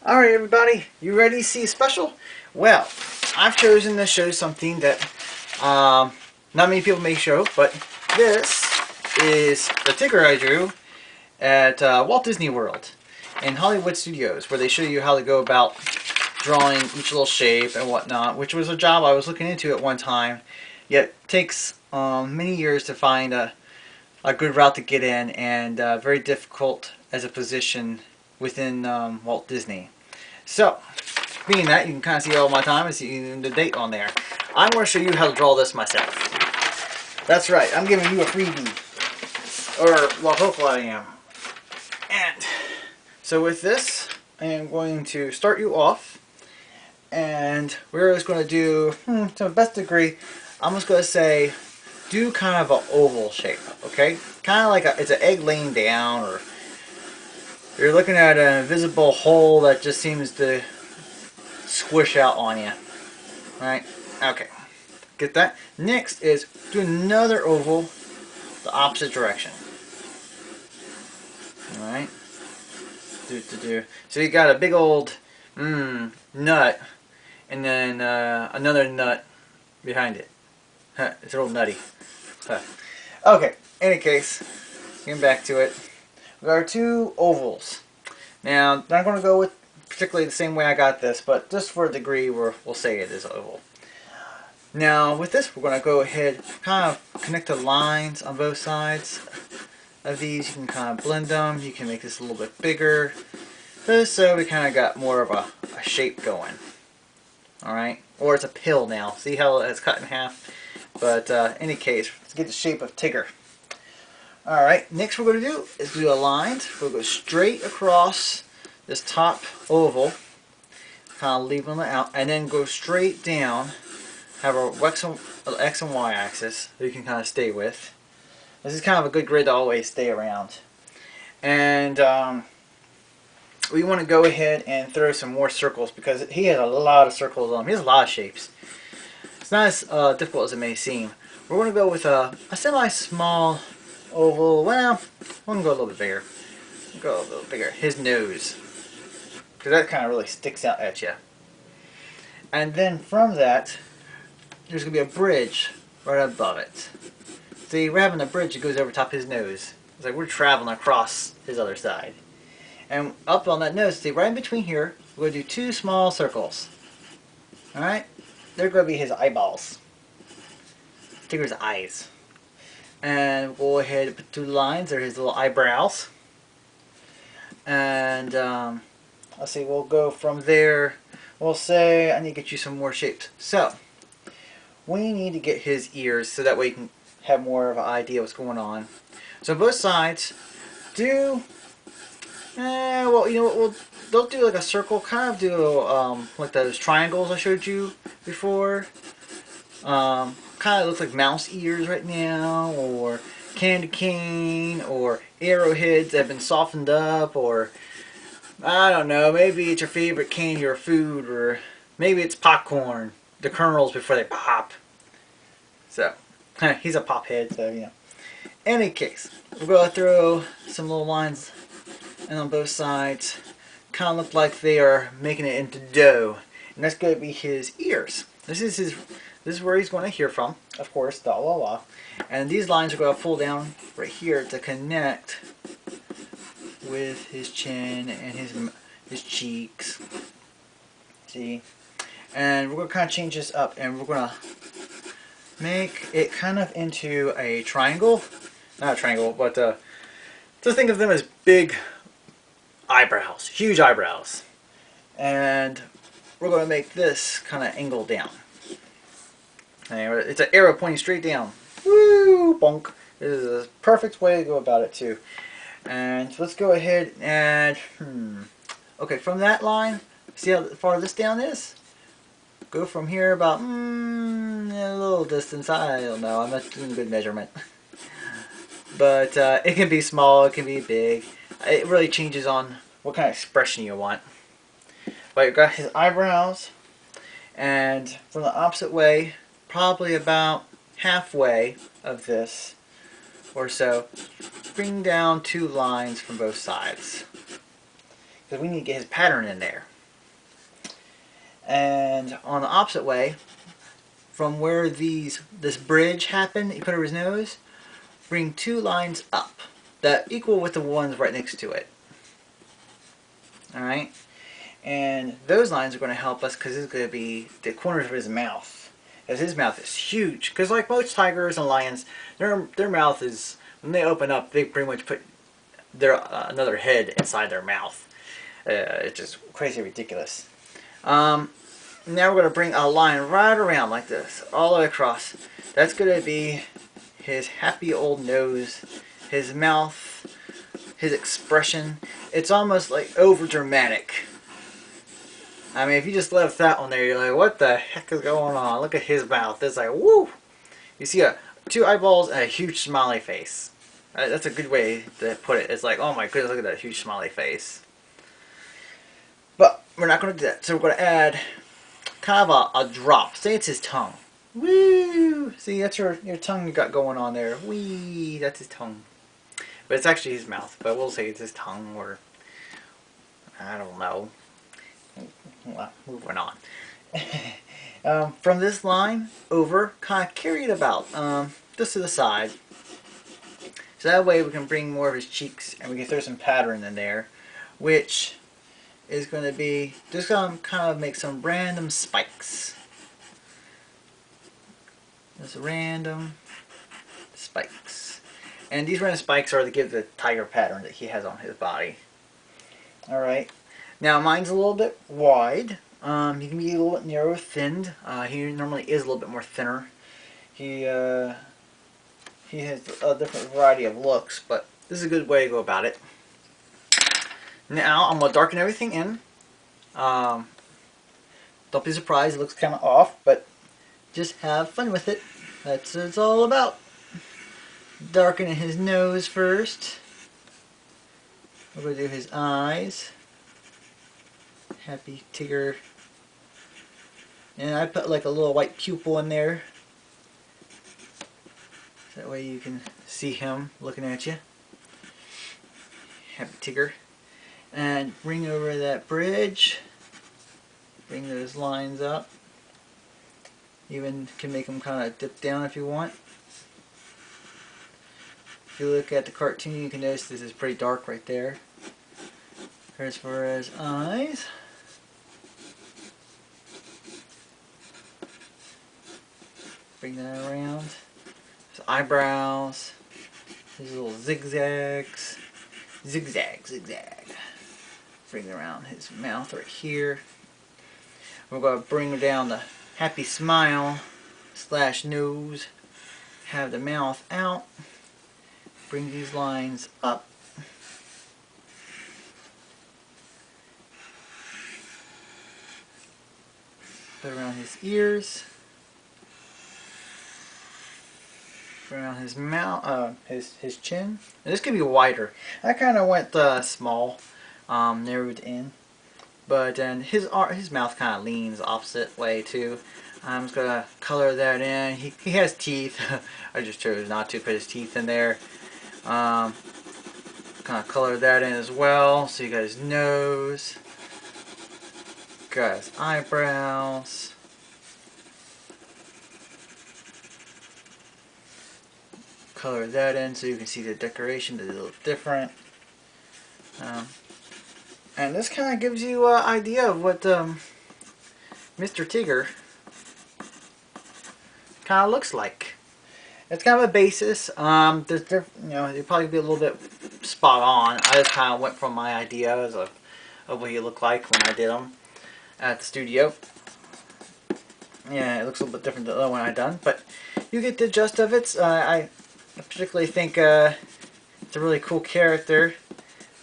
Alright everybody, you ready to see a special? Well, I've chosen to show something that not many people may show, but this is the Tigger I drew at Walt Disney World in Hollywood Studios, where they show you how to go about drawing each little shape and whatnot, which was a job I was looking into at one time, yet takes many years to find a good route to get in, and very difficult as a position within Walt Disney. So, being that, you can kind of see all my time and see the date on there. I'm going to show you how to draw this myself. That's right, I'm giving you a freebie. Or, well, hopefully I am. And, so with this, I am going to start you off. And we're just going to do, to the best degree, I'm just going to say, do kind of an oval shape, okay? Kind of like it's an egg laying down, or you're looking at an invisible hole that just seems to squish out on you. Right? Okay. Get that? Next is do another oval the opposite direction. Alright? So you got a big old nut, and then another nut behind it. It's real nutty. Okay, any case, getting back to it. We got our two ovals. Now, I'm not going to go with particularly the same way I got this, but just for a degree, we'll say it is oval. Now, with this, we're going to go ahead, kind of connect the lines on both sides of these. You can kind of blend them. You can make this a little bit bigger, just so we kind of got more of a shape going. Alright? Or it's a pill now. See how it's cut in half? But any case, let's get the shape of Tigger. Alright, next we're going to do is do a line. We'll go straight across this top oval, kind of leaving it out, and then go straight down, have our X and Y axis that you can kind of stay with. This is kind of a good grid to always stay around. And we want to go ahead and throw some more circles, because he has a lot of circles on him. He has a lot of shapes. It's not as difficult as it may seem. We're going to go with a semi-small oval. Well, we're going to go a little bit bigger. Go a little bigger. His nose. Because that kind of really sticks out at you. And then from that, there's going to be a bridge right above it. See, we're having a bridge that goes over top his nose. It's like we're traveling across his other side. And up on that nose, see, right in between here, we're going to do two small circles. Alright? They're going to be his eyeballs. Tigger's eyes. And we'll go ahead and put two lines. They're his little eyebrows. And let's see, we'll go from there. We'll say, I need to get you some more shapes. So, we need to get his ears so that way you can have more of an idea what's going on. So both sides, do, well, you know what, they'll do like a circle, kind of do like those triangles I showed you before. Kind of looks like mouse ears right now, or candy cane, or arrowheads that have been softened up, or I don't know, maybe it's your favorite candy or food, or maybe it's popcorn, the kernels before they pop. So, he's a pop head, so you know. Any case, we're going to throw some little lines in on both sides. Kind of look like they are making it into dough. And that's going to be his ears. This is where he's going to hear from, of course, the la la. And these lines are going to pull down right here to connect with his chin and his cheeks. See? And we're going to kind of change this up, and we're going to make it kind of into a triangle. Not a triangle, but just think of them as big eyebrows, huge eyebrows. And we're going to make this kind of angle down. And it's an arrow pointing straight down. Woo! Bonk. This is a perfect way to go about it too. And let's go ahead and okay, from that line, see how far this down is? Go from here about a little distance. I don't know. I'm not doing good measurement. But it can be small, it can be big. It really changes on what kind of expression you want. But you've got his eyebrows, and from the opposite way, probably about halfway of this or so, bring down two lines from both sides. because we need to get his pattern in there. And on the opposite way, from where this bridge happened, you put over his nose, bring 2 lines up that equal with the ones right next to it. Alright? And those lines are going to help us because it's going to be the corners of his mouth. Because his mouth is huge. Because like most tigers and lions, their mouth is, when they open up, they pretty much put their another head inside their mouth. It's just crazy ridiculous. Now we're going to bring a line right around like this, all the way across. That's going to be his happy old nose, his mouth, his expression. It's almost like over dramatic. I mean, if you just left that one there, you're like, what the heck is going on? Look at his mouth. It's like, woo! You see 2 eyeballs and a huge smiley face. That's a good way to put it. It's like, oh my goodness, look at that huge smiley face. But we're not going to do that. So we're going to add kind of a drop. Say it's his tongue. Woo! See, that's your tongue you got going on there. Wee! That's his tongue. But it's actually his mouth. But we'll say it's his tongue, or I don't know. Well, moving on. From this line over, kind of carry it about, just to the side. So that way we can bring more of his cheeks and we can throw some pattern in there, which is going to be just going to kind of make some random spikes. Just random spikes. And these random spikes are to give the tiger pattern that he has on his body. Alright. Now mine's a little bit wide. He can be a little bit narrow thinned. He normally is a little bit more thinner. He has a different variety of looks, but this is a good way to go about it. Now I'm going to darken everything in. Don't be surprised, it looks kind of off, but just have fun with it. That's what it's all about. Darkening his nose first. We're going to do his eyes. Happy Tigger. And I put like a little white pupil in there. That way you can see him looking at you. Happy Tigger. And bring over that bridge. Bring those lines up. Even can make them kind of dip down if you want. If you look at the cartoon, you can notice this is pretty dark right there. As far as eyes. Bring that around. His eyebrows. His little zigzags. Zigzag, zigzag. Bring around his mouth right here. We're going to bring down the happy smile / nose. Have the mouth out. Bring these lines up. Put around his ears. Around his mouth, his chin. And this could be wider. I kind of went small, narrowed in, but then his mouth kind of leans the opposite way too. I'm just gonna color that in. He has teeth. I just chose not to put his teeth in there. Kind of color that in as well. So you got his nose, got his eyebrows. Color that in so you can see the decoration is a little different. And this kind of gives you an idea of what Mr. Tigger kind of looks like. It's kind of a basis. You'll probably be a little bit spot on. I just kind of went from my ideas of what he looked like when I did them at the studio. Yeah, it looks a little bit different than the other one I done, but you get the gist of it. I particularly think it's a really cool character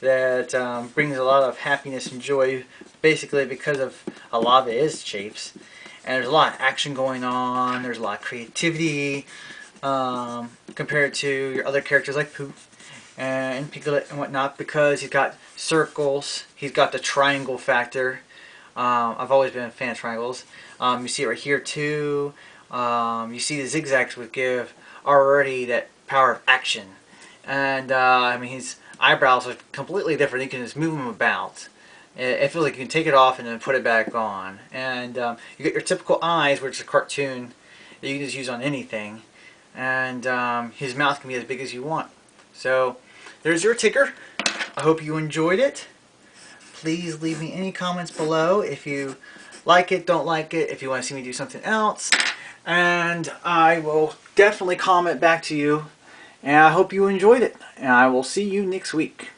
that brings a lot of happiness and joy, basically because of a lot of his shapes. And there's a lot of action going on. There's a lot of creativity compared to your other characters like Pooh and Piglet and whatnot, because he's got circles. He's got the triangle factor. I've always been a fan of triangles. You see it right here too. You see the zigzags would give already that power of action. And I mean, his eyebrows are completely different. You can just move them about. It feels like you can take it off and then put it back on. And you get your typical eyes, which is a cartoon that you can just use on anything. And his mouth can be as big as you want. So there's your Tigger. I hope you enjoyed it. Please leave me any comments below if you like it, don't like it, if you want to see me do something else. And I will definitely comment back to you. And I hope you enjoyed it. And I will see you next week.